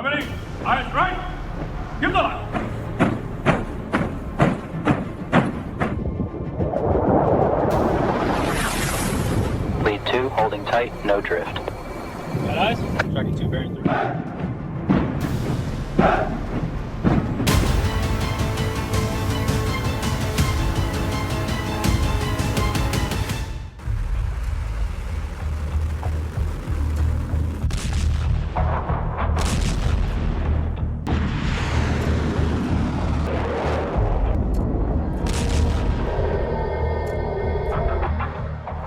Covering. Eyes right. Give the line. Lead 2, holding tight, no drift. Got eyes? Tracking 2, bearing 3.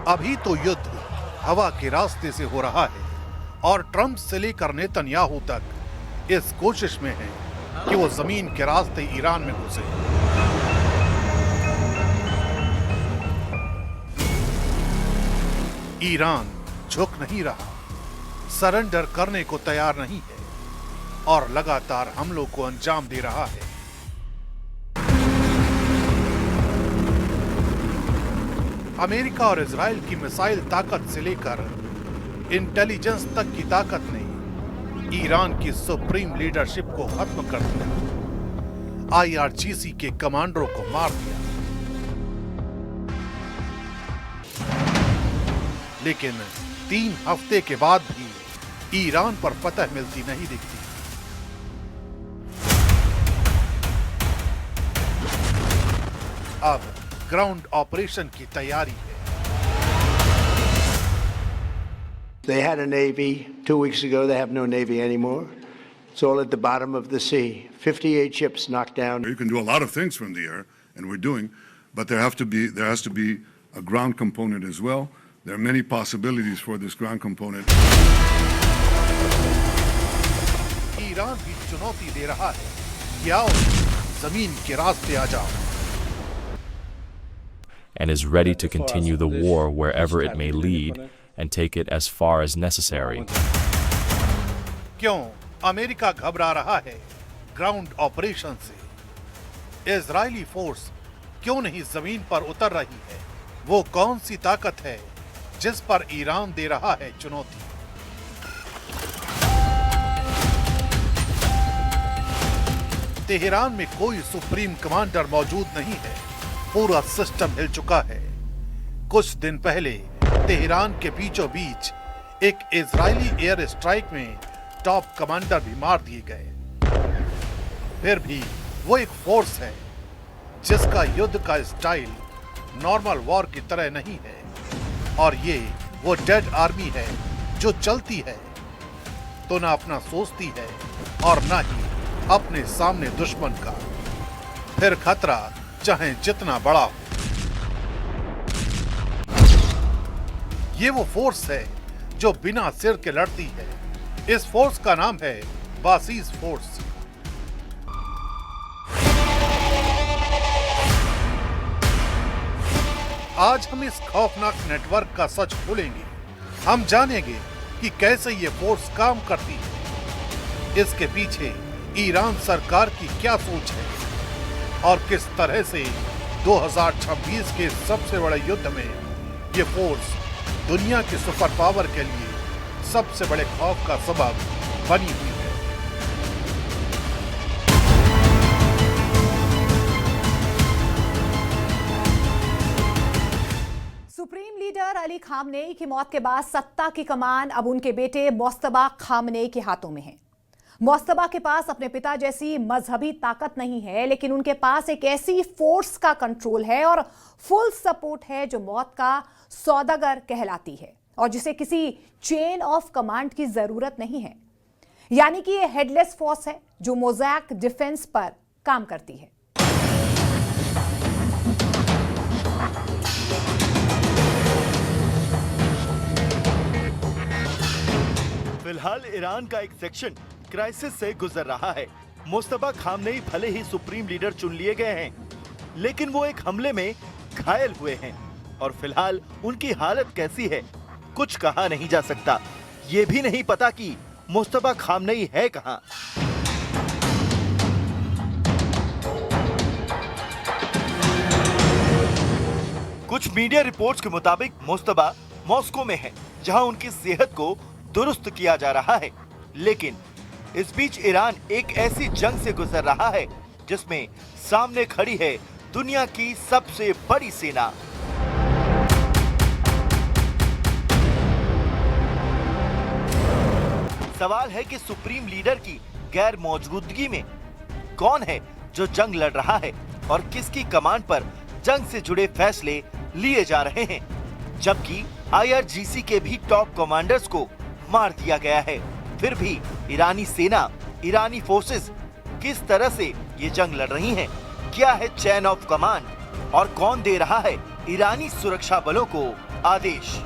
अभी तो युद्ध हवा के रास्ते से हो रहा है और ट्रंप से लेकर नेतन्याहू तक इस कोशिश में है कि वो जमीन के रास्ते ईरान में घुसे। ईरान झुक नहीं रहा, सरेंडर करने को तैयार नहीं है और लगातार हमलों को अंजाम दे रहा है। अमेरिका और इजराइल की मिसाइल ताकत से लेकर इंटेलिजेंस तक की ताकत ने ईरान की सुप्रीम लीडरशिप को खत्म कर दिया, आईआरजीसी के कमांडरों को मार दिया। लेकिन 3 हफ्ते के बाद भी ईरान पर फतह मिलती नहीं दिखती। अब ग्राउंड ऑपरेशन की तैयारी है। They had a navy 2 weeks ago. They have no navy anymore. It's all at the bottom of the sea. 58 ships knocked down. You can do a lot of things from the air, and we're doing, but there has to be a ground component as well. There are many possibilities for this ground component. Iran भी चुनौती दे रहा है कि आओ जमीन के रास्ते आ जाओ। And is ready to continue the war wherever it may lead and take it as far as necessary. क्यों अमेरिका घबरा रहा है ग्राउंड ऑपरेशन से? इजरायली फोर्स क्यों नहीं जमीन पर उतर रही है? वो कौन सी ताकत है जिस पर ईरान दे रहा है चुनौती? तेहरान में कोई सुप्रीम कमांडर मौजूद नहीं है, पूरा सिस्टम हिल चुका है। कुछ दिन पहले तेहरान के बीचों बीच एक इजरायली एयर स्ट्राइक में टॉप कमांडर भी मार दिए गए। फिर भी वो एक फोर्स है जिसका युद्ध का स्टाइल नॉर्मल वॉर की तरह नहीं है, और ये वो डेड आर्मी है जो चलती है तो ना अपना सोचती है और ना ही अपने सामने दुश्मन का, फिर खतरा चाहे जितना बड़ा हो। ये वो फोर्स है जो बिना सिर के लड़ती है। इस फोर्स का नाम है बासीज फोर्स। आज हम इस खौफनाक नेटवर्क का सच खोलेंगे। हम जानेंगे कि कैसे ये फोर्स काम करती है, इसके पीछे ईरान सरकार की क्या सोच है और किस तरह से 2026 के सबसे बड़े युद्ध में ये फोर्स दुनिया के सुपर पावर के लिए सबसे बड़े खौफ का सबब बनी हुई है। सुप्रीम लीडर अली खामनेई की मौत के बाद सत्ता की कमान अब उनके बेटे मोस्तबा खामनेई के हाथों में है। मोस्तबा के पास अपने पिता जैसी मजहबी ताकत नहीं है, लेकिन उनके पास एक ऐसी फोर्स का कंट्रोल है और फुल सपोर्ट है जो मौत का सौदागर कहलाती है और जिसे किसी चेन ऑफ कमांड की जरूरत नहीं है। यानी कि ये हेडलेस फोर्स है जो मोज़ैक डिफेंस पर काम करती है। फिलहाल ईरान का एक सेक्शन क्राइसिस से गुजर रहा है। मोस्तबा खामनेई भले ही सुप्रीम लीडर चुन लिए गए हैं, लेकिन वो एक हमले में घायल हुए हैं और फिलहाल उनकी हालत कैसी है कुछ कहा नहीं जा सकता। ये भी नहीं पता कि मोस्तबा खामनेई है कहां। कुछ मीडिया रिपोर्ट्स के मुताबिक मोस्तबा मॉस्को में है, जहां उनकी सेहत को दुरुस्त किया जा रहा है, लेकिन इस बीच ईरान एक ऐसी जंग से गुजर रहा है जिसमें सामने खड़ी है दुनिया की सबसे बड़ी सेना। सवाल है कि सुप्रीम लीडर की गैर मौजूदगी में कौन है जो जंग लड़ रहा है और किसकी कमांड पर जंग से जुड़े फैसले लिए जा रहे हैं, जबकि IRGC के भी टॉप कमांडर्स को मार दिया गया है। फिर भी ईरानी सेना, ईरानी फोर्सेस किस तरह से ये जंग लड़ रही हैं? क्या है चेन ऑफ कमांड और कौन दे रहा है ईरानी सुरक्षा बलों को आदेश?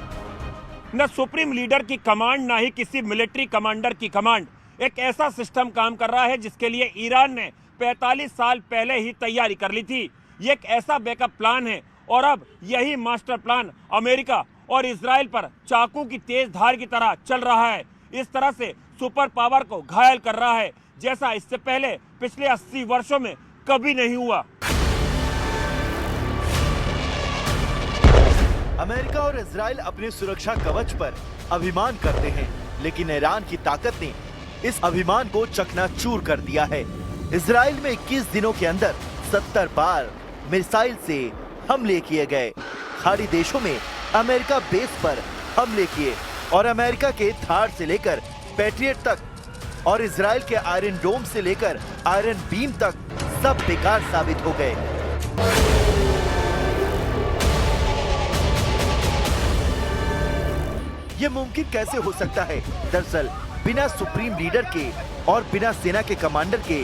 न सुप्रीम लीडर की कमांड, ना ही किसी मिलिट्री कमांडर की कमांड। एक ऐसा सिस्टम काम कर रहा है जिसके लिए ईरान ने 45 साल पहले ही तैयारी कर ली थी। ये एक ऐसा बैकअप प्लान है और अब यही मास्टर प्लान अमेरिका और इजराइल पर चाकू की तेज धार की तरह चल रहा है। इस तरह से सुपर पावर को घायल कर रहा है जैसा इससे पहले पिछले 80 वर्षों में कभी नहीं हुआ। अमेरिका और इजराइल अपने सुरक्षा कवच पर अभिमान करते हैं, लेकिन ईरान की ताकत ने इस अभिमान को चकनाचूर कर दिया है। इजराइल में 21 दिनों के अंदर 70 बार मिसाइल से हमले किए गए। खाड़ी देशों में अमेरिका बेस पर हमले किए और अमेरिका के थार से लेकर पैट्रियट तक और इजराइल के आयरन डोम से लेकर आयरन बीम तक सब बेकार साबित हो गए। ये मुमकिन कैसे हो सकता है? दरअसल बिना सुप्रीम लीडर के और बिना सेना के कमांडर के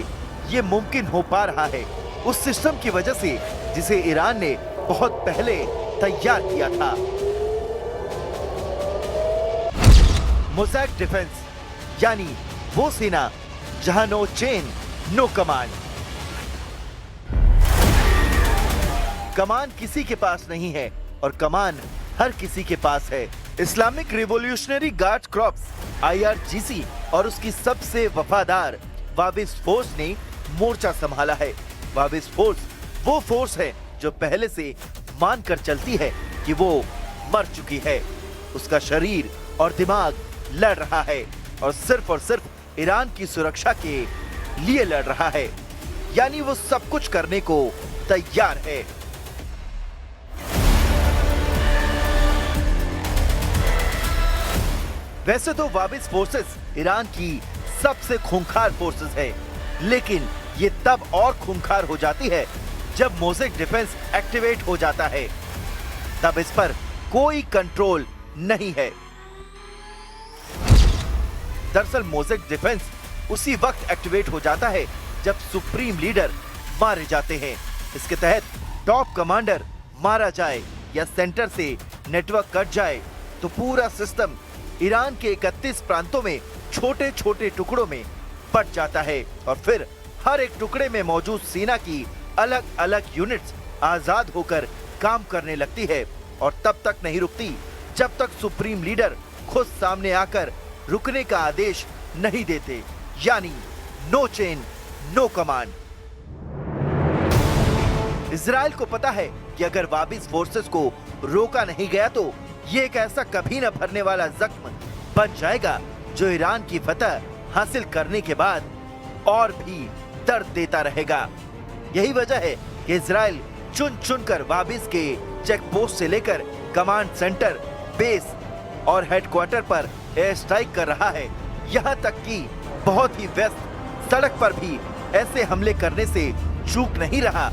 ये मुमकिन हो पा रहा है उस सिस्टम की वजह से जिसे ईरान ने बहुत पहले तैयार किया था। मोज़ैक डिफेंस, यानी वो सेना जहां नो चेन नो कमांड। कमान किसी के पास नहीं है और कमान हर किसी के पास है। Islamic revolutionary guard corps IRGC और उसकी सबसे वफादार वाबिस फोर्स ने मोर्चा संभाला है। वाबिस फोर्स वो फोर्स है जो पहले से मानकर चलती है कि वो मर चुकी है। उसका शरीर और दिमाग लड़ रहा है और सिर्फ ईरान की सुरक्षा के लिए लड़ रहा है, यानी वो सब कुछ करने को तैयार है। वैसे तो वाबिस फोर्सेस ईरान की सबसे खूंखार फोर्सेस है, लेकिन ये तब और खूंखार हो जाती है जब मोज़ैक डिफेंस एक्टिवेट हो जाता है। तब इस पर कोई कंट्रोल नहीं है। दरअसल मोज़ैक डिफेंस उसी वक्त एक्टिवेट हो जाता है जब सुप्रीम लीडर मारे जाते हैं। इसके तहत टॉप कमांडर मारा जाए या सेंटर से नेटवर्क कट जाए तो पूरा सिस्टम ईरान के 31 प्रांतों में छोटे छोटे टुकड़ों में बट जाता है और फिर हर एक टुकड़े में मौजूद सेना की अलग अलग यूनिट्स आजाद होकर काम करने लगती है और तब तक नहीं रुकती जब तक सुप्रीम लीडर खुद सामने आकर रुकने का आदेश नहीं देते, यानी no chain no command. Israel को पता है कि अगर वाबिस फोर्सेस को रोका नहीं गया तो ये एक ऐसा कभी न भरने वाला जख्म बन जाएगा जो ईरान की फतह हासिल करने के बाद और भी दर्द देता रहेगा। यही वजह है कि इजराइल चुन चुनकर वाबिस के चेक पोस्ट से लेकर कमांड सेंटर, बेस और हेडक्वार्टर पर एयर स्ट्राइक कर रहा है। यहाँ तक कि बहुत ही व्यस्त सड़क पर भी ऐसे हमले करने से चूक नहीं रहा।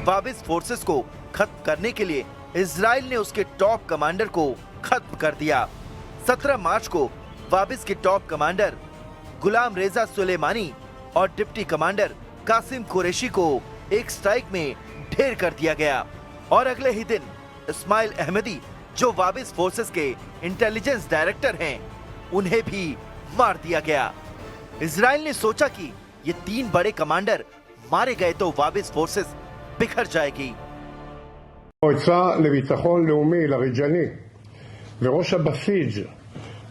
वाबिस फोर्सेस को खत्म करने के लिए इजराइल ने उसके टॉप कमांडर को खत्म कर दिया। 17 मार्च को वाबिस के टॉप कमांडर गुलाम रेजा सुलेमानी और डिप्टी कमांडर कासिम कुरैशी को एक स्ट्राइक में ढेर कर दिया गया और अगले ही दिन इस्माइल अहमदी, जो वाबिस फोर्सेस के इंटेलिजेंस डायरेक्टर हैं, उन्हें भी मार दिया गया। इजराइल ने सोचा कि ये 3 बड़े कमांडर मारे गए तो वाबिस फोर्सेस बिखर जाएगी। המועצה לביטחון לאומי לרג'ני וראש הבסיג'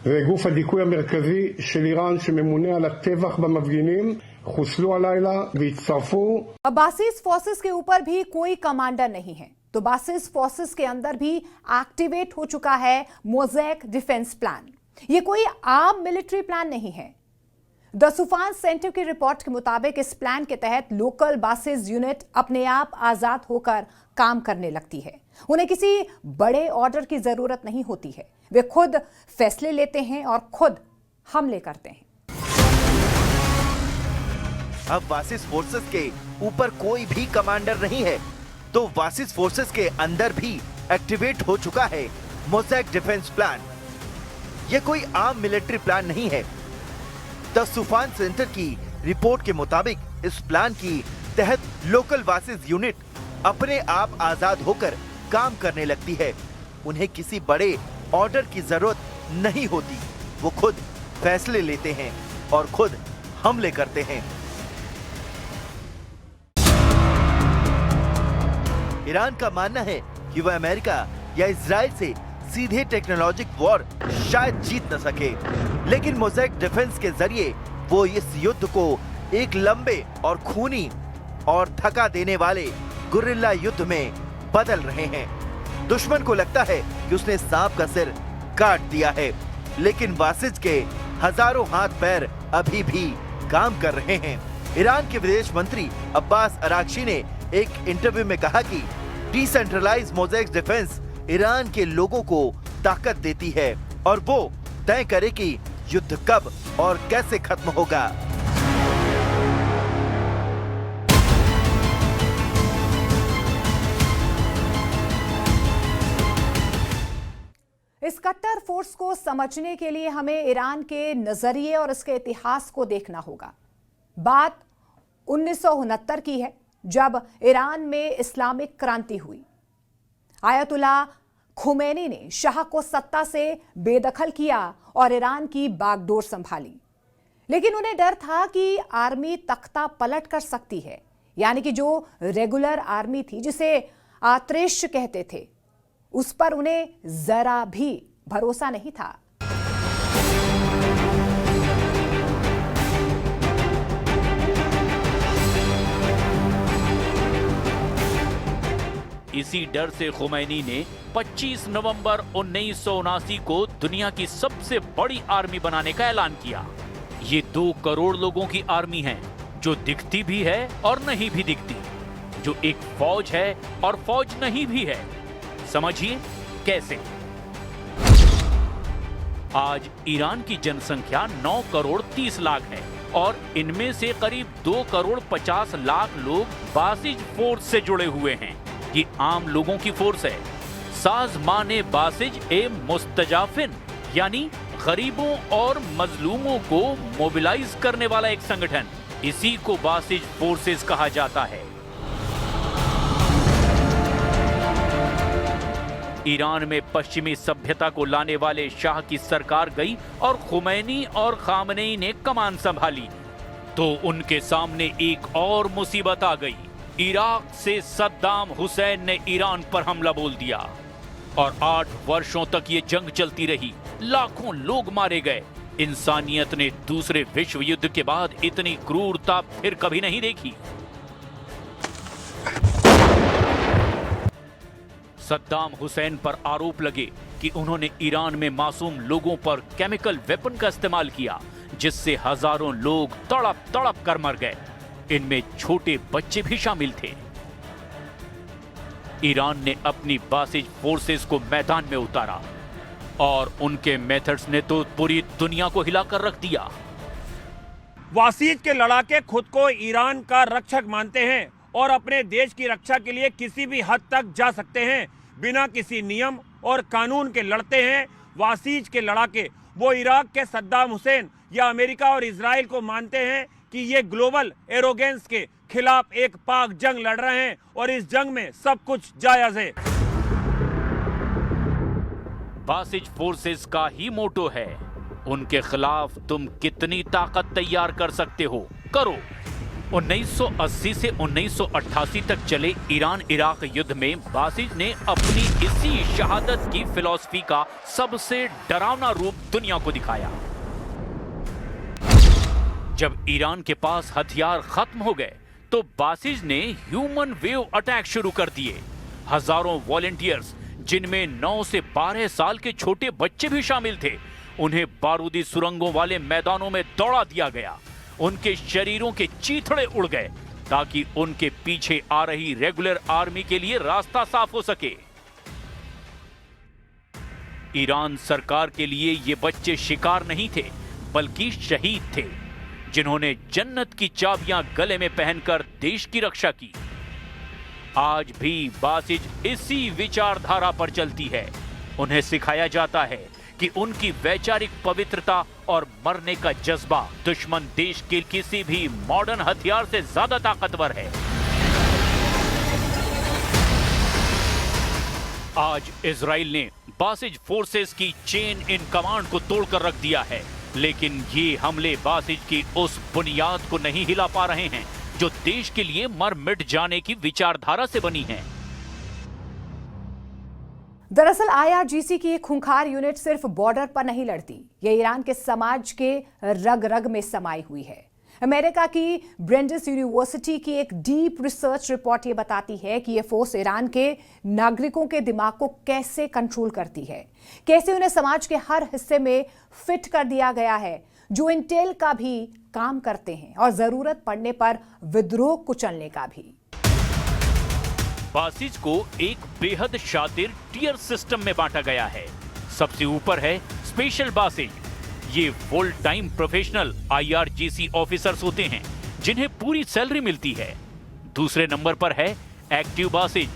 וגוף הדיכוי המרכזי של איראן שממונה על הטבח במפגינים חוסלו הלילה והצטרפו। अब्बासीज फोर्सेस के ऊपर भी कोई कमांडर नहीं है तो अब्बासीज फोर्सेस के अंदर भी एक्टिवेट हो चुका है मोज़ैक डिफेंस प्लान। ये कोई आम मिलिट्री प्लान नहीं है। द सुफान सेंटर की रिपोर्ट के मुताबिक इस प्लान के तहत लोकल बासेज यूनिट अपने आप आजाद होकर काम करने लगती है। उन्हें किसी बड़े ऑर्डर की जरूरत नहीं होती है। वे खुद फैसले लेते हैं और खुद हमले करते हैं। अब वासिस फोर्सेस के ऊपर कोई भी कमांडर नहीं है, तो वासिस फोर्सेस के अंदर भी एक्टिवेट हो चुका है मोज़ैक डिफेंस प्लान। यह कोई आम मिलिट्री प्लान नहीं है। द सुफान सेंटर की रिपोर्ट के मुताबिक इस प्लान की तहत लोकल वासिस यूनिट अपने आप आजाद होकर काम करने लगती है। उन्हें किसी बड़े ऑर्डर की जरूरत नहीं होती। वो खुद फैसले लेते हैं और खुद हमले करते हैं। ईरान का मानना है कि वह अमेरिका या इजराइल से सीधे टेक्नोलॉजिक वॉर शायद जीत न सके, लेकिन मोज़ैक डिफेंस के जरिए वो इस युद्ध को एक लंबे और खूनी और थका देने वाले गुरिल्ला युद्ध में बदल रहे हैं। दुश्मन को लगता है कि उसने सांप का सिर काट दिया है, लेकिन वासिज के हजारों हाथ पैर अभी भी काम कर रहे हैं। ईरान के विदेश मंत्री अब्बास अरागची ने एक इंटरव्यू में कहा कि डिसेंट्रलाइज्ड मोज़ैक डिफेंस ईरान के लोगों को ताकत देती है और वो तय करे कि युद्ध कब और कैसे खत्म होगा। इस कट्टर फोर्स को समझने के लिए हमें ईरान के नजरिए और इसके इतिहास को देखना होगा। बात 1969 की है, जब ईरान में इस्लामिक क्रांति हुई। आयतुल्लाह खुमैनी ने शाह को सत्ता से बेदखल किया और ईरान की बागडोर संभाली, लेकिन उन्हें डर था कि आर्मी तख्ता पलट कर सकती है, यानी कि जो रेगुलर आर्मी थी, जिसे आतरेश कहते थे, उस पर उन्हें जरा भी भरोसा नहीं था। इसी डर से खुमैनी ने 25 नवंबर 1979 को दुनिया की सबसे बड़ी आर्मी बनाने का ऐलान किया। ये 2 करोड़ लोगों की आर्मी है, जो दिखती भी है और नहीं भी दिखती, जो एक फौज है और फौज नहीं भी है। समझिए कैसे। आज ईरान की जनसंख्या 9 करोड़ 30 लाख है और इनमें से करीब 2 करोड़ 50 लाख लोग बासिज फोर्स से जुड़े हुए हैं। ये आम लोगों की फोर्स है। साज़माने बासिज ए मुस्तजाफिन, यानी गरीबों और मजलूमों को मोबिलाइज करने वाला एक संगठन। इसी को बासिज फोर्सेस कहा जाता है। ईरान में पश्चिमी सभ्यता को लाने वाले शाह की सरकार गई और खुमैनी और खामनेई ने कमान संभाली, तो उनके सामने एक और मुसीबत आ गई। इराक से सद्दाम हुसैन ने ईरान पर हमला बोल दिया और 8 वर्षों तक ये जंग चलती रही। लाखों लोग मारे गए। इंसानियत ने दूसरे विश्व युद्ध के बाद इतनी क्रूरता फिर कभी नहीं देखी। सद्दाम हुसैन पर आरोप लगे कि उन्होंने ईरान में मासूम लोगों पर केमिकल वेपन का इस्तेमाल किया, जिससे हजारों लोग तड़प तड़प कर मर गए। इनमें छोटे बच्चे भी शामिल थे। ईरान ने अपनी बासिज फोर्सेस को मैदान में उतारा और उनके मेथड्स ने तो पूरी दुनिया को हिलाकर रख दिया। वासिज के लड़ाके खुद को ईरान का रक्षक मानते हैं और अपने देश की रक्षा के लिए किसी भी हद तक जा सकते हैं, बिना किसी नियम और कानून के लड़ते हैं। वासिज के लड़ाके वो इराक के सद्दाम हुसैन या अमेरिका और इजराइल को मानते हैं कि ये ग्लोबल एरोगेंस के खिलाफ एक पाक जंग लड़ रहे हैं और इस जंग में सब कुछ जायज है। बासिज फोर्सेस का ही मोटो है, उनके खिलाफ तुम कितनी ताकत तैयार कर सकते हो, करो। 1980 से 1988 तक चले ईरान इराक युद्ध में बासिज ने अपनी इसी शहादत की फिलॉसफी का सबसे डरावना रूप दुनिया को दिखाया। जब ईरान के पास हथियार खत्म हो गए तो बासिज ने ह्यूमन वेव अटैक शुरू कर दिए। हजारों वॉलंटियर्स, जिनमें 9 से 12 साल के छोटे बच्चे भी शामिल थे, उन्हें बारूदी सुरंगों वाले मैदानों में दौड़ा दिया गया। उनके शरीरों के चीथड़े उड़ गए ताकि उनके पीछे आ रही रेगुलर आर्मी के लिए रास्ता साफ हो सके। ईरान सरकार के लिए ये बच्चे शिकार नहीं थे, बल्कि शहीद थे, जिन्होंने जन्नत की चाबियां गले में पहनकर देश की रक्षा की। आज भी बासिज इसी विचारधारा पर चलती है। उन्हें सिखाया जाता है कि उनकी वैचारिक पवित्रता और मरने का जज्बा दुश्मन देश के किसी भी मॉडर्न हथियार से ज्यादा ताकतवर है। आज इजराइल ने बासिज फोर्सेस की चेन इन कमांड को तोड़कर रख दिया है, लेकिन ये हमले बासिज की उस बुनियाद को नहीं हिला पा रहे हैं जो देश के लिए मर मिट जाने की विचारधारा से बनी है। दरअसल IRGC की एक खूंखार यूनिट सिर्फ बॉर्डर पर नहीं लड़ती, ये ईरान के समाज के रग रग में समाई हुई है। अमेरिका की ब्रेंडिस यूनिवर्सिटी की एक डीप रिसर्च रिपोर्ट ये बताती है कि ये फोर्स ईरान के नागरिकों के दिमाग को कैसे कंट्रोल करती है, कैसे उन्हें समाज के हर हिस्से में फिट कर दिया गया है, जो इंटेल का भी काम करते हैं और जरूरत पड़ने पर विद्रोह कुचलने का भी। बासिज को एक बेहद शातिर टियर सिस्टम में बांटा गया है। सबसे ऊपर है स्पेशल बासिज, ये full time professional IRGC officers होते हैं जिन्हें पूरी सैलरी मिलती है। दूसरे नंबर पर है एक्टिव बासिज,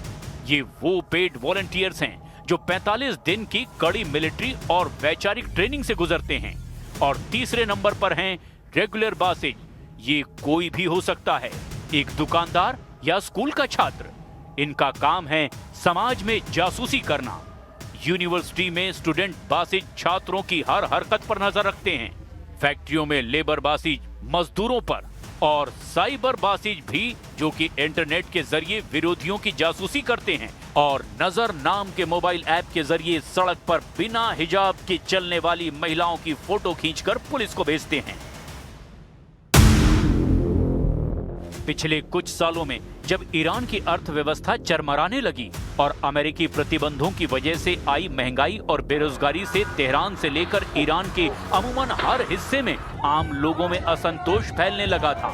ये वो पेड वॉलंटियर्स हैं जो 45 दिन की कड़ी मिलिट्री और वैचारिक ट्रेनिंग से गुजरते हैं। और तीसरे नंबर पर हैं रेगुलर बासिज, ये कोई भी हो सकता है, एक दुकानदार या स्कूल का छात्र। इनका काम है समाज में जासूसी करना। यूनिवर्सिटी में स्टूडेंट बासिज छात्रों की हर हरकत पर नजर रखते हैं। फैक्ट्रियों में लेबर बासिज मजदूरों पर, और साइबर बासिज भी जो कि इंटरनेट के जरिए विरोधियों की जासूसी करते हैं और नजर नाम के मोबाइल ऐप के जरिए सड़क पर बिना हिजाब के चलने वाली महिलाओं की फोटो खींचकर पुलिस को भेजते हैं। पिछले कुछ सालों में जब ईरान की अर्थव्यवस्था चरमराने लगी और अमेरिकी प्रतिबंधों की वजह से आई महंगाई और बेरोजगारी से तेहरान से लेकर ईरान के अमूमन हर हिस्से में आम लोगों में असंतोष फैलने लगा था,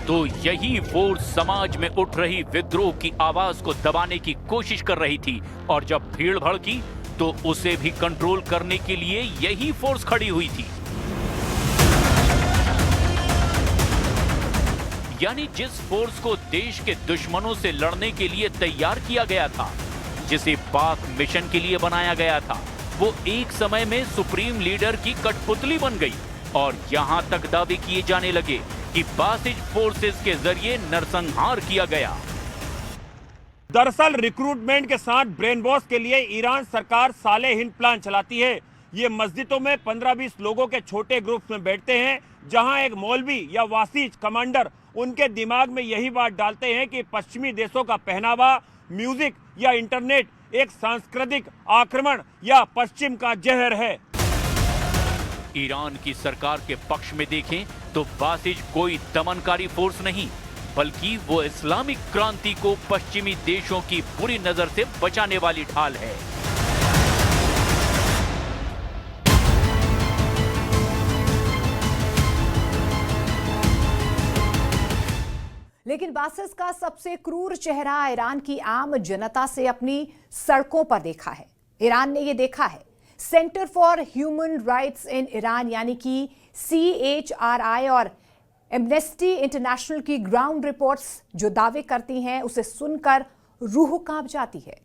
तो यही फोर्स समाज में उठ रही विद्रोह की आवाज को दबाने की कोशिश कर रही थी। और जब भीड़ भड़की तो उसे भी कंट्रोल करने के लिए यही फोर्स खड़ी हुई थी। यानी जिस फोर्स को देश के दुश्मनों से लड़ने के लिए तैयार किया गया था, जिसे पाक मिशन के लिए बनाया गया था, वो एक समय में सुप्रीम लीडर की कठपुतली बन गई। और यहां तक दावे किए जाने लगे कि बासिज फोर्सेस के जरिए नरसंहार किया गया। दरअसल रिक्रूटमेंट के साथ ब्रेन वॉश के लिए ईरान सरकार साले हिंद प्लान चलाती है। ये मस्जिदों में 15-20 लोगों के छोटे ग्रुप्स में बैठते हैं, जहां एक मौलवी या वासिज कमांडर उनके दिमाग में यही बात डालते हैं कि पश्चिमी देशों का पहनावा, म्यूजिक या इंटरनेट एक सांस्कृतिक आक्रमण या पश्चिम का जहर है। ईरान की सरकार के पक्ष में देखें तो बासिज कोई दमनकारी फोर्स नहीं, बल्कि वो इस्लामिक क्रांति को पश्चिमी देशों की बुरी नजर से बचाने वाली ढाल है। लेकिन बासिज का सबसे क्रूर चेहरा ईरान की आम जनता से अपनी सड़कों पर देखा है। ईरान ने यह देखा है। Centre for human rights in Iran यानी कि CHRI और एम्नेस्टी इंटरनेशनल की ग्राउंड रिपोर्ट्स जो दावे करती हैं, उसे सुनकर रूह कांप जाती है।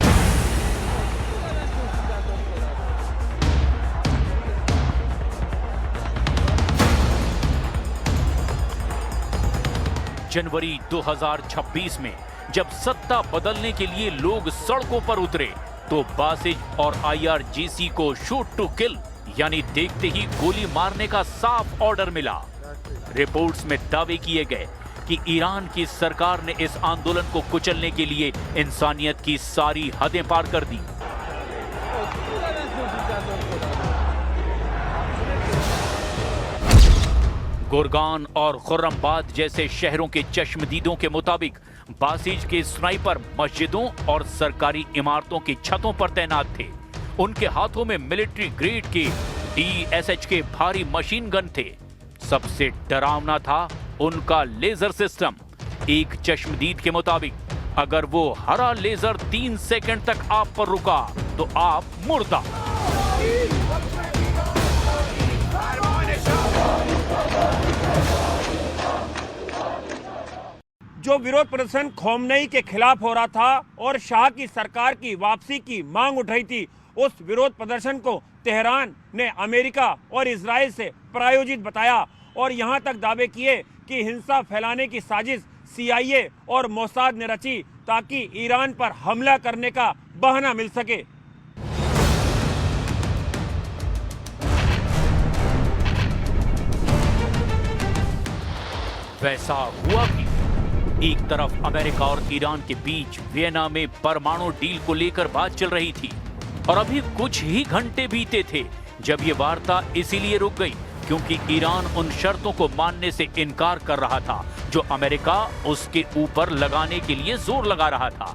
जनवरी 2026 में जब सत्ता बदलने के लिए लोग सड़कों पर उतरे, तो बासिज और IRGC को शूट टू किल यानी देखते ही गोली मारने का साफ ऑर्डर मिला। रिपोर्ट्स में दावे किए गए कि ईरान की सरकार ने इस आंदोलन को कुचलने के लिए इंसानियत की सारी हदें पार कर दी। गुरगान और खुर्रमबाद जैसे शहरों के चश्मदीदों के मुताबिक बासिज के स्नाइपर मस्जिदों और सरकारी इमारतों की छतों पर तैनात थे। उनके हाथों में मिलिट्री ग्रेड के DSH के भारी मशीन गन थे। सबसे डरावना था उनका लेजर सिस्टम। एक चश्मदीद के मुताबिक अगर वो हरा लेजर 3 सेकंड तक आप पर रुका तो आप मुर्दा। जो विरोध प्रदर्शन खोमनेई के खिलाफ हो रहा था और शाह की सरकार की वापसी की मांग उठ रही थी, उस विरोध प्रदर्शन को तेहरान ने अमेरिका और इजराइल से प्रायोजित बताया और यहां तक दावे किए कि हिंसा फैलाने की साजिश CIA और मोसाद ने रची ताकि ईरान पर हमला करने का बहाना मिल सके। वैसा हुआ कि एक तरफ अमेरिका और ईरान के बीच वियना में परमाणु डील को लेकर बात चल रही थी और अभी कुछ ही घंटे बीते थे जब ये वार्ता इसीलिए रुक गई क्योंकि ईरान उन शर्तों को मानने से इनकार कर रहा था जो अमेरिका उसके ऊपर लगाने के लिए जोर लगा रहा था।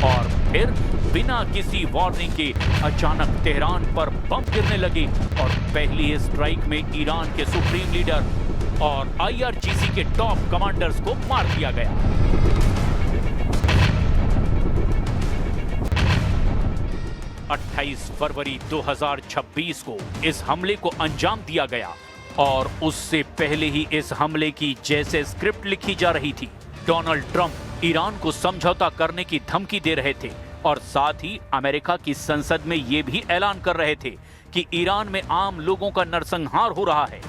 और फिर बिना किसी वार्निंग के अचानक तेहरान पर बम गिरने लगे और पहली स्ट्राइक में ईरान के सुप्रीम लीडर और IRGC के टॉप कमांडर्स को मार दिया गया। फरवरी 2026 को इस हमले को अंजाम दिया गया और उससे पहले ही इस हमले की जैसे स्क्रिप्ट लिखी जा रही थी, डोनाल्ड ट्रंप ईरान को समझौता करने की धमकी दे रहे थे और साथ ही अमेरिका की संसद में ये भी ऐलान कर रहे थे कि ईरान में आम लोगों का नरसंहार हो रहा है।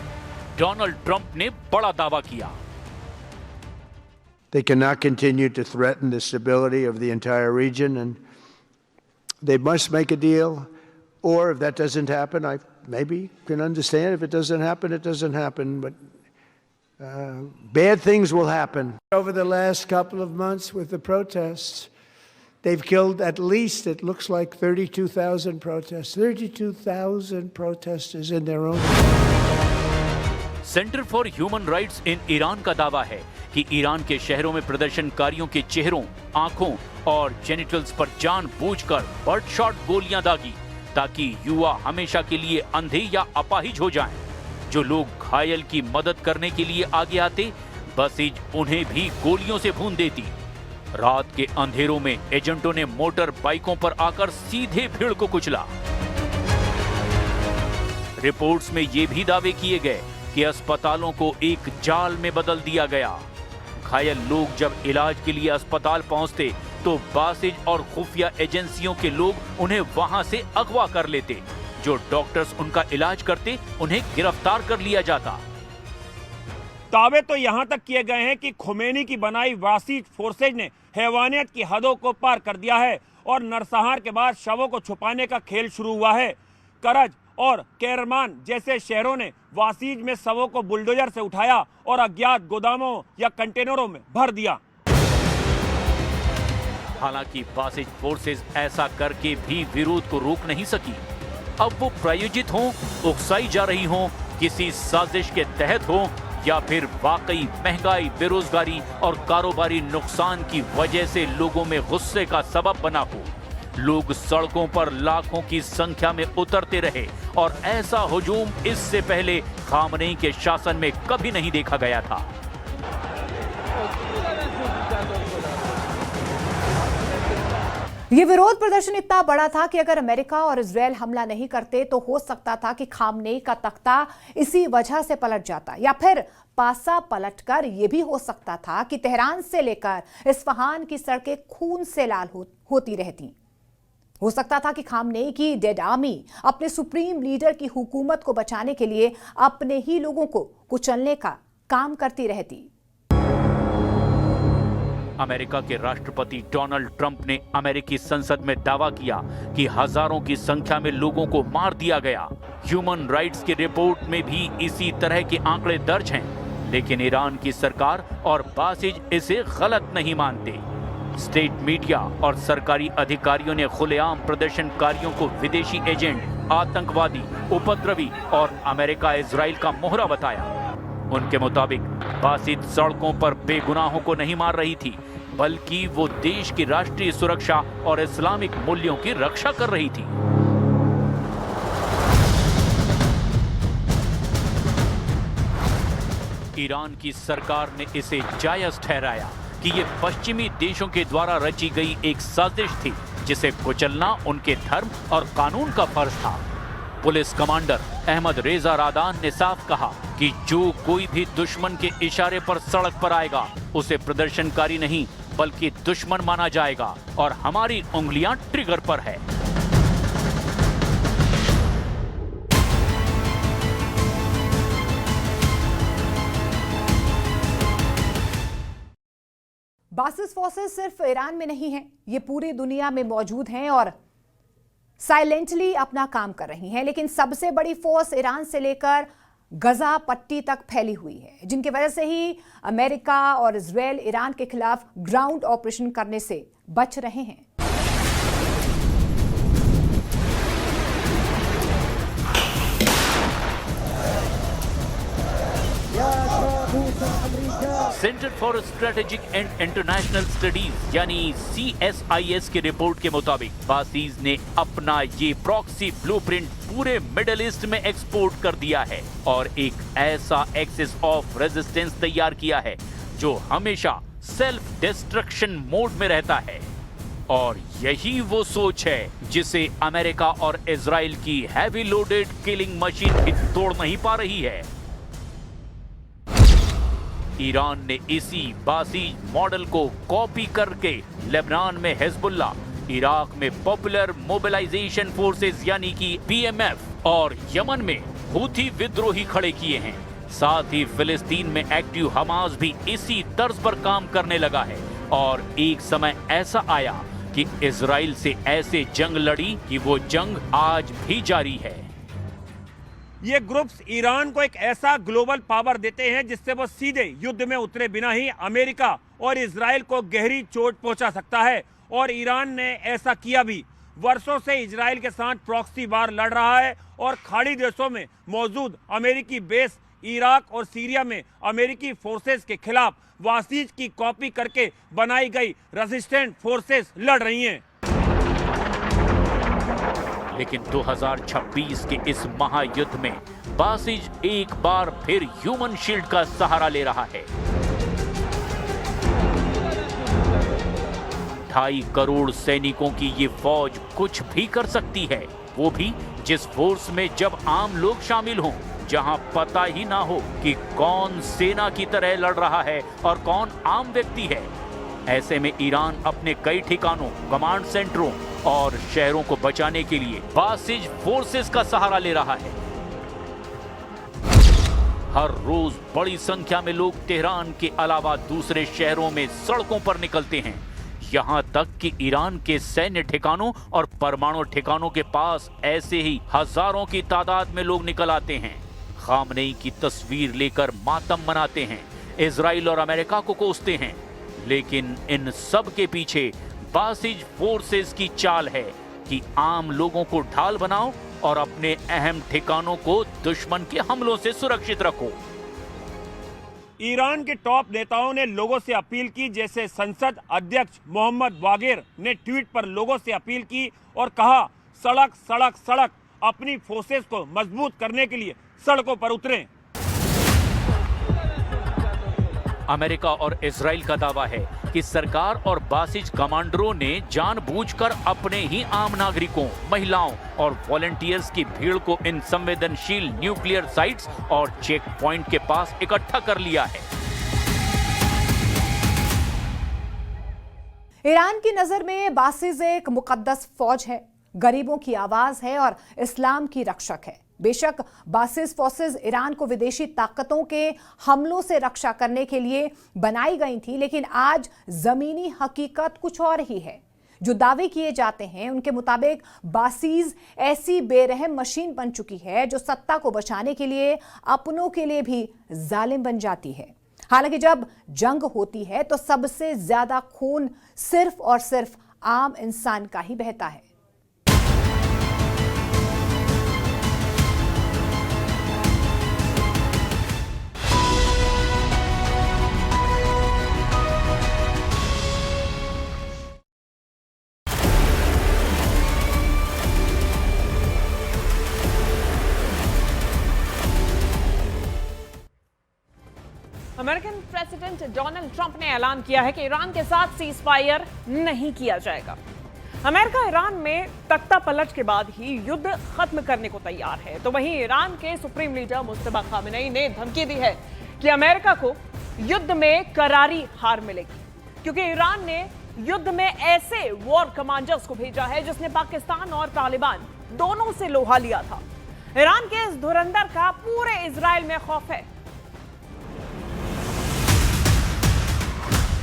डोनाल्ड ट्रंप ने बड़ा दावा किया। They cannot continue to threaten the stability of the entire region, and they must make a deal. Or if that doesn't happen, I maybe can understand. If it doesn't happen, it doesn't happen. But bad things will happen. Over the last couple of months with the protests, they've killed at least, it looks like 32,000 protests. 32,000 protesters in their own. Centre for human rights in Iran का दावा है कि Iran के शहरों में प्रदर्शनकारियों के चेहरों, आंखों और जेनिटल्स पर जानबूझकर बर्ड शॉट गोलियां दागी ताकि युवा हमेशा के लिए अंधे या अपाहिज हो जाएं। जो लोग घायल की मदद करने के लिए आगे आते, बसीज उन्हें भी गोलियों से भून देती। रात के अंधेरों में एजेंटों ने मोटर बाइकों पर आकर सीधे भीड़ को कुचला। रिपोर्ट्स में ये भी दावे किए गए कि अस्पतालों को एक जाल में बदल दिया गया। घायल लोग जब इलाज के लिए अस्पताल पहुंचते तो बासिज और खुफिया एजेंसियों के लोग उन्हें वहां से अगवा कर लेते। जो डॉक्टर्स उनका इलाज करते उन्हें गिरफ्तार कर लिया जाता। दावे तो यहां तक किए गए हैं कि खुमैनी की बनाई बासिज फोर्सेज ने हैवानियत की हदों को पार कर दिया है और नरसंहार के बाद शवों को छुपाने का खेल शुरू हुआ है। करज और केरमान जैसे शहरों ने वासीज में शवों को बुलडोजर से उठाया और अज्ञात गोदामों या कंटेनरों में भर दिया। हालांकि बासिज फोर्सेस ऐसा करके भी विरोध को रोक नहीं सकी। अब वो प्रायोजित हों, उकसाई जा रही हों, किसी साजिश के तहत हो या फिर वाकई महंगाई, बेरोजगारी और कारोबारी नुकसान की वजह से लोगों में गुस्से का सबब बना हो, लोग सड़कों पर लाखों की संख्या में उतरते रहे और ऐसा हुजूम इससे पहले खामनेई के शासन में कभी नहीं देखा गया था। ये विरोध प्रदर्शन इतना बड़ा था कि अगर अमेरिका और इजराइल हमला नहीं करते तो हो सकता था कि खामनेई का तख्ता इसी वजह से पलट जाता, या फिर पासा पलटकर यह भी हो सकता था कि तेहरान से लेकर इस्फहान की सड़कें खून से लाल होती रहती। हो सकता था कि खामनेई की डेड आर्मी अपने सुप्रीम लीडर की हुकूमत को बचाने के लिए अपने ही लोगों को कुचलने का काम करती रहती। अमेरिका के राष्ट्रपति डोनाल्ड ट्रंप ने अमेरिकी संसद में दावा किया कि हजारों की संख्या में लोगों को मार दिया गया। ह्यूमन राइट्स की रिपोर्ट में भी इसी तरह के आंकड़े दर्ज हैं, लेकिन ईरान की सरकार और बासिज इसे गलत नहीं मानते। स्टेट मीडिया और सरकारी अधिकारियों ने खुलेआम प्रदर्शनकारियों को विदेशी एजेंट, आतंकवादी, उपद्रवी और अमेरिका इजराइल का मोहरा बताया। उनके मुताबिक बासिज सड़कों पर बेगुनाहों को नहीं मार रही थी, बल्कि वो देश की राष्ट्रीय सुरक्षा और इस्लामिक मूल्यों की रक्षा कर रही थी। ईरान की सरकार ने इसे जायज ठहराया कि ये पश्चिमी देशों के द्वारा रची गई एक साजिश थी जिसे कुचलना उनके धर्म और कानून का फर्ज था। पुलिस कमांडर अहमद रेजा रादान ने साफ कहा कि जो कोई भी दुश्मन के इशारे पर सड़क पर आएगा उसे प्रदर्शनकारी नहीं बल्कि दुश्मन माना जाएगा और हमारी उंगलियां ट्रिगर पर है। बासिस फोर्सेस सिर्फ ईरान में नहीं हैं, ये पूरी दुनिया में मौजूद हैं और साइलेंटली अपना काम कर रही हैं। लेकिन सबसे बड़ी फोर्स ईरान से लेकर गजा पट्टी तक फैली हुई है, जिनकी वजह से ही अमेरिका और इजराइल ईरान के खिलाफ ग्राउंड ऑपरेशन करने से बच रहे हैं। Centre for strategic and international studies यानी CSIS की रिपोर्ट के मुताबिक बासीज ने अपना ये प्रॉक्सी ब्लूप्रिंट पूरे मिडिल ईस्ट में एक्सपोर्ट कर दिया है और एक ऐसा एक्सिस ऑफ रेजिस्टेंस तैयार किया है जो हमेशा सेल्फ डिस्ट्रक्शन मोड में रहता है। और यही वो सोच है जिसे अमेरिका और इजराइल की हैवी लोडेड किलिंग मशीन भी तोड़ नहीं पा रही है। ईरान ने इसी बासीज मॉडल को कॉपी करके लेबनान में हिजबुल्लाह, इराक में पॉपुलर मोबिलाइजेशन फोर्सेस यानी कि PMF और यमन में हूथी विद्रोही खड़े किए हैं। साथ ही फिलिस्तीन में एक्टिव हमास भी इसी तर्ज पर काम करने लगा है और एक समय ऐसा आया कि इजराइल से ऐसे जंग लड़ी कि वो जंग आज भी जारी है। ये ग्रुप्स ईरान को एक ऐसा ग्लोबल पावर देते हैं जिससे वो सीधे युद्ध में उतरे बिना ही अमेरिका और इजराइल को गहरी चोट पहुंचा सकता है और ईरान ने ऐसा किया भी। वर्षों से इजराइल के साथ प्रॉक्सी वार लड़ रहा है और खाड़ी देशों में मौजूद अमेरिकी बेस इराक और सीरिया में अमेरिकी फोर्सेस के खिलाफ वासीज की कॉपी करके बनाई गई रेजिस्टेंट फोर्सेस लड़ रही हैं। लेकिन 2026 के इस महायुद्ध में बासिज एक बार फिर ह्यूमन शील्ड का सहारा ले रहा है। 2.5 करोड़ सैनिकों की ये फौज कुछ भी कर सकती है, वो भी जिस फोर्स में जब आम लोग शामिल हों, जहां पता ही ना हो कि कौन सेना की तरह लड़ रहा है और कौन आम व्यक्ति है। ऐसे में ईरान अपने कई ठिकानों, कमांड सेंटरों और शहरों को बचाने के लिए बासिज फोर्सेस का सहारा ले रहा है। हर रोज बड़ी संख्या में लोग तेहरान के अलावा दूसरे शहरों में सड़कों पर निकलते हैं। यहां तक कि ईरान के सैन्य ठिकानों और परमाणु ठिकानों के पास ऐसे ही हजारों की तादाद में लोग निकल आते हैं। खामनेई की तस्वीर लेकर मातम मनाते हैं, इजराइल और अमेरिका को कोसते हैं। लेकिन इन सब के पीछे बासिज फोर्सेस की चाल है कि आम लोगों को ढाल बनाओ और अपने अहम ठिकानों को दुश्मन के हमलों से सुरक्षित रखो। ईरान के टॉप नेताओं ने लोगों से अपील की, जैसे संसद अध्यक्ष मोहम्मद बागेर ने ट्वीट पर लोगों से अपील की और कहा, सड़क सड़क सड़क, अपनी फोर्सेस को मजबूत करने के लिए सड़कों पर उतरें। अमेरिका और इजराइल का दावा है कि सरकार और बासिज कमांडरों ने जानबूझकर अपने ही आम नागरिकों, महिलाओं और वॉलंटियर्स की भीड़ को इन संवेदनशील न्यूक्लियर साइट्स और चेक पॉइंट के पास इकट्ठा कर लिया है। ईरान की नजर में बासिज एक मुकद्दस फौज है, गरीबों की आवाज है और इस्लाम की रक्षक है। बेशक बासिज फोर्सेस ईरान को विदेशी ताकतों के हमलों से रक्षा करने के लिए बनाई गई थी, लेकिन आज जमीनी हकीकत कुछ और ही है। जो दावे किए जाते हैं उनके मुताबिक बासिज ऐसी बेरहम मशीन बन चुकी है जो सत्ता को बचाने के लिए अपनों के लिए भी जालिम बन जाती है। हालांकि जब जंग होती है तो सबसे ज्यादा खून सिर्फ और सिर्फ आम इंसान का ही बहता है। अमेरिकन प्रेसिडेंट डोनाल्ड ट्रंप ने ऐलान किया है कि ईरान के साथ सीज फायर नहीं किया जाएगा। अमेरिका ईरान में तख्ता पलट के बाद ही युद्ध खत्म करने को तैयार है, तो वहीं ईरान के सुप्रीम लीडर मुस्तफा खामेनेई ने धमकी दी है कि अमेरिका को युद्ध में करारी हार मिलेगी, क्योंकि ईरान ने युद्ध में ऐसे वॉर कमांडर्स को भेजा है जिसने पाकिस्तान और तालिबान दोनों से लोहा लिया था। ईरान के इस धुरंधर का पूरे इजराइल में खौफ है।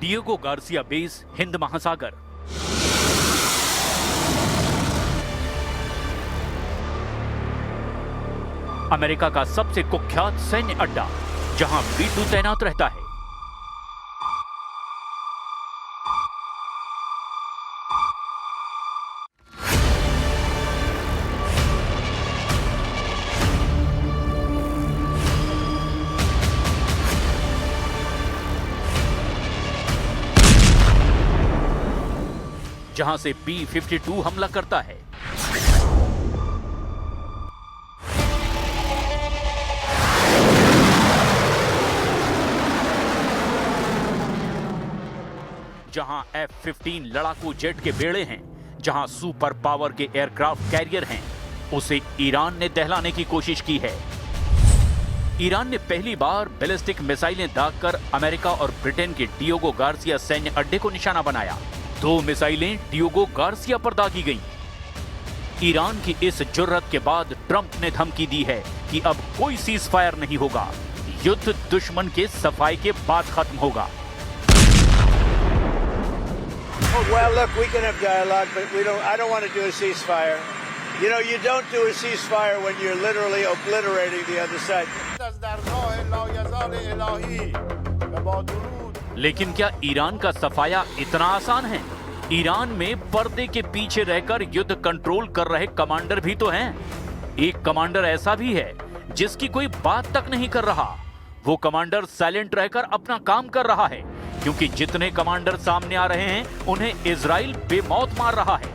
डिएगो गार्सिया बेस, हिंद महासागर। अमेरिका का सबसे कुख्यात सैन्य अड्डा, जहां B-2 तैनात रहता है। जहां से B-52 हमला करता है। जहां F-15 लड़ाकू जेट के बेड़े हैं, जहां सुपर पावर के एयरक्राफ्ट कैरियर हैं, उसे ईरान ने दहलाने की कोशिश की है। ईरान ने पहली बार बैलिस्टिक मिसाइलें दागकर अमेरिका और ब्रिटेन के डिएगो गार्सिया सैन्य अड्डे को निशाना बनाया। 2 मिसाइलें डिएगो गार्सिया पर दागी गईं। ईरान की इस जुर्रत के बाद ट्रंप ने धमकी दी है कि अब कोई सीज फायर नहीं होगा, युद्ध दुश्मन के सफाई के बाद खत्म होगा। Well, look, we can have dialogue, but I don't want to do a ceasefire. You know, you don't do a ceasefire when you're literally obliterating the other side. लेकिन क्या ईरान का सफाया इतना आसान है? ईरान में पर्दे के पीछे रहकर युद्ध कंट्रोल कर रहे कमांडर भी तो हैं। एक कमांडर ऐसा भी है जिसकी कोई बात तक नहीं कर रहा। वो कमांडर साइलेंट रहकर अपना काम कर रहा है, क्योंकि जितने कमांडर सामने आ रहे हैं उन्हें इजराइल बेमौत मार रहा है।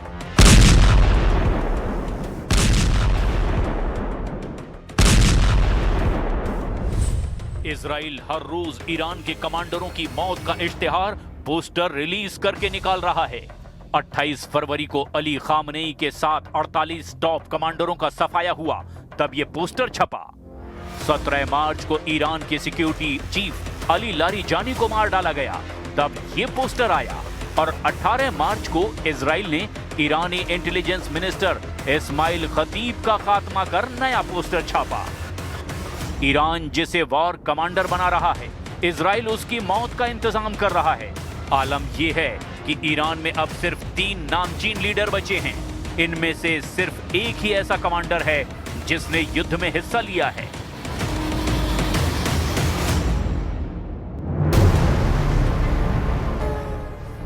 इजराइल हर रोज ईरान के कमांडरों की मौत का इश्तिहार पोस्टर रिलीज करके निकाल रहा है। 28 फरवरी को अली खामनेई के साथ 48 टॉप कमांडरों का सफाया हुआ, तब ये पोस्टर छपा। 17 मार्च को ईरान के सिक्योरिटी चीफ अली लारीजानी को मार डाला गया, तब ये पोस्टर आया। और 18 मार्च को इजराइल ने ईरानी इंटेलिजेंस मिनिस्टर इस्माइल खतीब का खात्मा कर नया पोस्टर छापा। ईरान जिसे वॉर कमांडर बना रहा है, इजराइल उसकी मौत का इंतजाम कर रहा है। आलम यह है कि ईरान में अब सिर्फ 3 नामचीन लीडर बचे हैं। इनमें से सिर्फ एक ही ऐसा कमांडर है जिसने युद्ध में हिस्सा लिया है।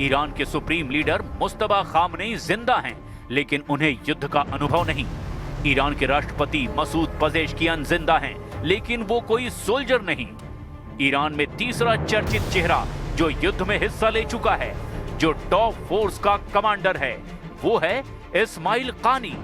ईरान के सुप्रीम लीडर मुस्तफा खामनेई जिंदा हैं, लेकिन उन्हें युद्ध का अनुभव नहीं। ईरान के राष्ट्रपति मसूद पजेश्कियान जिंदा हैं, लेकिन वो कोई सोल्जर नहीं। ईरान में तीसरा चर्चित चेहरा जो युद्ध में हिस्सा ले चुका है, जो टॉप फोर्स का कमांडर है, वो है इस्माइल कानी,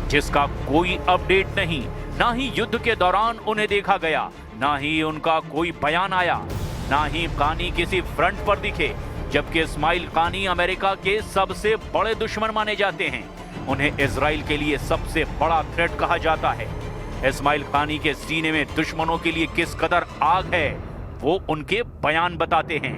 जिसका कोई अपडेट नहीं। ना ही युद्ध के दौरान उन्हें देखा गया, ना ही उनका कोई बयान आया, ना ही कानी किसी फ्रंट पर दिखे, जबकि इस्माइल कानी अमेरिका के सबसे बड़े दुश्मन माने जाते हैं। उन्हें इजराइल के लिए सबसे बड़ा थ्रेट कहा जाता है। इस्माइल कानी के सीने में दुश्मनों के लिए किस कदर आग है, वो उनके बयान बताते हैं।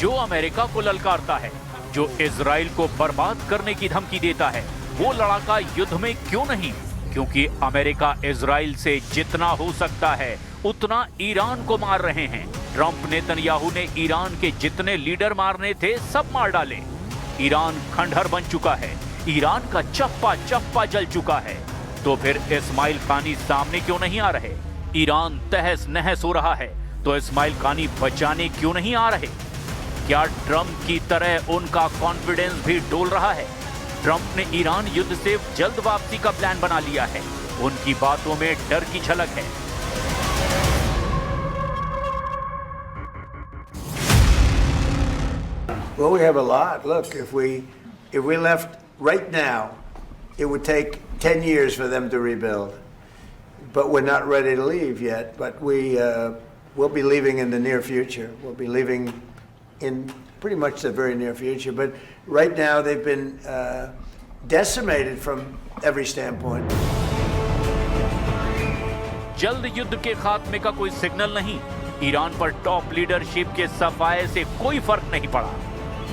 जो अमेरिका को ललकारता है, जो इजराइल को बर्बाद करने की धमकी देता है, वो लड़ाका युद्ध में क्यों नहीं? क्योंकि अमेरिका इजराइल से जितना हो सकता है उतना ईरान को मार रहे हैं। ट्रंप नेतन्याहू ने ईरान के जितने लीडर मारने थे सब मार डाले। ईरान खंडहर बन चुका है, ईरान का चप्पा चप्पा जल चुका है। तो फिर इस्माइल कानी सामने क्यों नहीं आ रहे? ईरान तहस नहस हो रहा है तो इस्माइल कानी बचाने क्यों नहीं आ रहे? क्या ट्रंप की तरह उनका कॉन्फिडेंस भी डोल रहा है? ट्रंप ने ईरान युद्ध से जल्द वापसी का प्लान बना लिया है। उनकी बातों में डर की झलक है। Well, we have a lot. Look, if we left right now, it would take 10 years for them to rebuild. But we're not ready to leave yet. But we'll be leaving in the near future. We'll be leaving in pretty much the very near future. But right now, they've been decimated from every standpoint. जल्द युद्ध के खात्मे का कोई signal नहीं। Iran पर top leadership के सफाए से कोई फर्क नहीं पड़ा।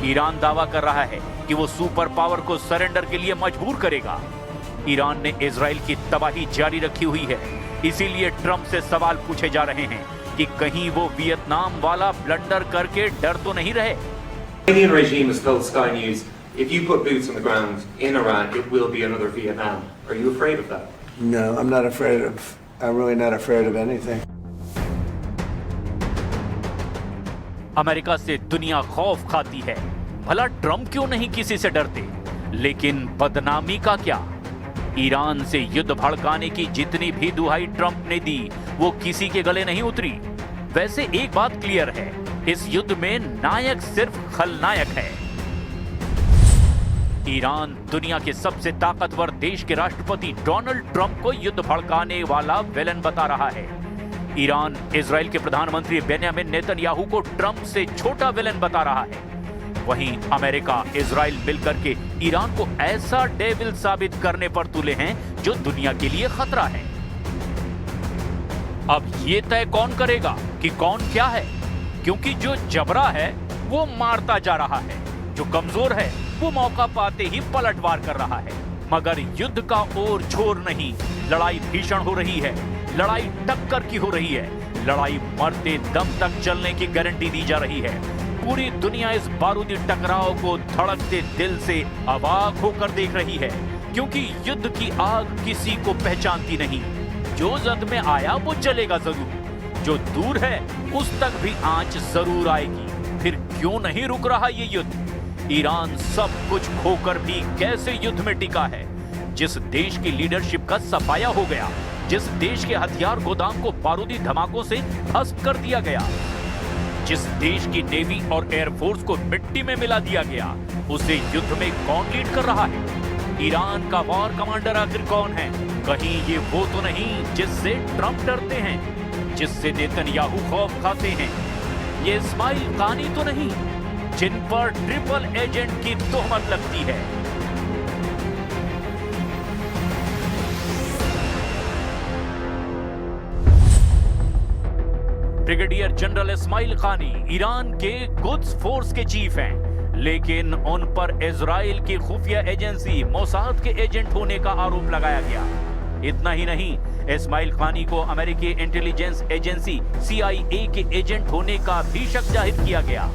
ईरान दावा कर रहा है कि वो सुपर पावर को सरेंडर के लिए मजबूर करेगा। ईरान ने इजराइल की तबाही जारी रखी हुई है। इसीलिए ट्रंप से सवाल पूछे जा रहे हैं कि कहीं वो वियतनाम वाला ब्लंडर करके डर तो नहीं रहे। The Iranian regime has told Sky News, if you put boots on the ground in Iran, it will be another Vietnam. Are you afraid of that? No, I'm really not afraid of anything. America से दुनिया खौफ खाती है। भला Trump क्यों नहीं किसी से डरते? लेकिन बदनामी का क्या? ईरान से युद्ध भड़काने की जितनी भी दुहाई ट्रंप ने दी, वो किसी के गले नहीं उतरी। वैसे एक बात क्लियर है, इस युद्ध में नायक सिर्फ खलनायक है। ईरान दुनिया के सबसे ताकतवर देश के राष्ट्रपति डोनाल्ड ट्रंप को युद्ध भड़काने वाला विलन बता रहा है। ईरान इजराइल के प्रधानमंत्री बेंजामिन नेतन्याहू को ट्रंप से छोटा विलन बता रहा है। वहीं अमेरिका इजराइल मिलकर के ईरान को ऐसा डेविल साबित करने पर तुले हैं जो दुनिया के लिए खतरा है। अब ये तय कौन करेगा कि कौन क्या है? क्योंकि जो जबरा है वो मारता जा रहा है, जो कमजोर है वो मौका पाते ही पलटवार कर रहा है। मगर युद्ध का और छोर नहीं, लड़ाई भीषण हो रही है, लड़ाई टक्कर की हो रही है, लड़ाई मरते दम तक चलने की गारंटी दी जा रही है। पूरी दुनिया इस बारूदी टकराव को धड़कते दिल से अवाक होकर देख रही है, क्योंकि युद्ध की आग किसी को पहचानती नहीं। जो जद में आया वो जलेगा जरूर, जो दूर है उस तक भी आंच जरूर आएगी। फिर क्यों नहीं रुक रहा ये युद्ध? ईरान सब कुछ खोकर भी कैसे युद्ध में टिका है? जिस देश की लीडरशिप का सफाया हो गया, जिस देश के हथियार गोदाम को बारूदी धमाकों से ध्वस्त कर दिया गया, जिस देश की नेवी और एयरफोर्स को मिट्टी में मिला दिया गया, उसे युद्ध में कौन लीड कर रहा है? ईरान का वॉर कमांडर आखिर कौन है? कहीं ये वो तो नहीं जिससे ट्रंप डरते हैं, जिससे नेतन्याहू खौफ खाते हैं? ये इस्माइल कानी तो नहीं, जिन पर ट्रिपल एजेंट की तोहमत लगती है? ब्रिगेडियर जनरल इस्माइल कानी ईरान के कुद्स फोर्स के चीफ हैं, लेकिन उन पर इजराइल की खुफिया एजेंसी मोसाद के एजेंट होने का आरोप लगाया गया। इतना ही नहीं, इस्माइल कानी को अमेरिकी इंटेलिजेंस एजेंसी CIA के एजेंट होने का भी शक जाहिर किया गया।